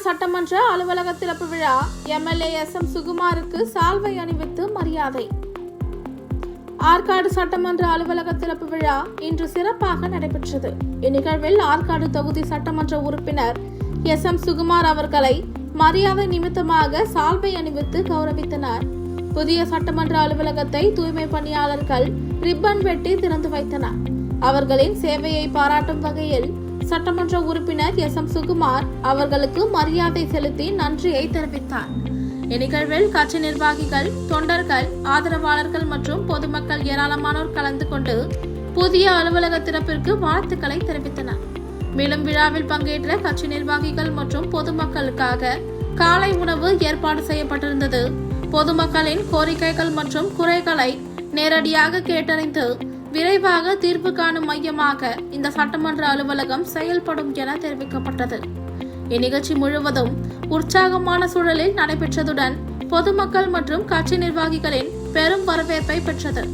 சட்டமன்ற அலுவலக திறப்பு விழா. MLA SM. சுகுமாருக்கு சால்வை அணிவித்து மரியாதை. ஆற்காடு சட்டமன்ற அலுவலக திறப்பு விழா இன்று சிறப்பாக நடைபெற்றது. இந்நிகழ்வில் ஆற்காடு தொகுதி சட்டமன்ற உறுப்பினர் எஸ்.எம். சுகுமார் அவர்களை மரியாதை நிமித்தமாக சால்வை அணிவித்து கௌரவித்தனர். புதிய சட்டமன்ற அலுவலகத்தை தூய்மை பணியாளர்கள் ரிப்பன் வெட்டி திறந்து வைத்தனர். அவர்களின் சேவையை பாராட்டும் வகையில் சட்டமன்ற உறுப்பினர் எஸ்.எம். சுகுமார் அவர்களுக்கு மரியாதை செலுத்தி நன்றியை தெரிவித்தார். இந்நிகழ்வில் கட்சி நிர்வாகிகள், தொண்டர்கள், ஆதரவாளர்கள் மற்றும் பொதுமக்கள் ஏராளமானோர் கலந்து கொண்டு புதிய அலுவலக திறப்பிற்கு வாழ்த்துக்களை தெரிவித்தனர். மேலும் விழாவில் பங்கேற்ற கட்சி நிர்வாகிகள் மற்றும் பொதுமக்களுக்காக காலை உணவு ஏற்பாடு செய்யப்பட்டிருந்தது. பொதுமக்களின் கோரிக்கைகள் மற்றும் குறைகளை நேரடியாக கேட்டறிந்து விரைவாக தீர்வு காணும் மையமாக இந்த சட்டமன்ற அலுவலகம் செயல்படும் என தெரிவிக்கப்பட்டது. இந்நிகழ்ச்சி முழுவதும் உற்சாகமான சூழலில் நடைபெற்றதுடன் பொதுமக்கள் மற்றும் கட்சி நிர்வாகிகளின் பெரும் வரவேற்பை பெற்றது.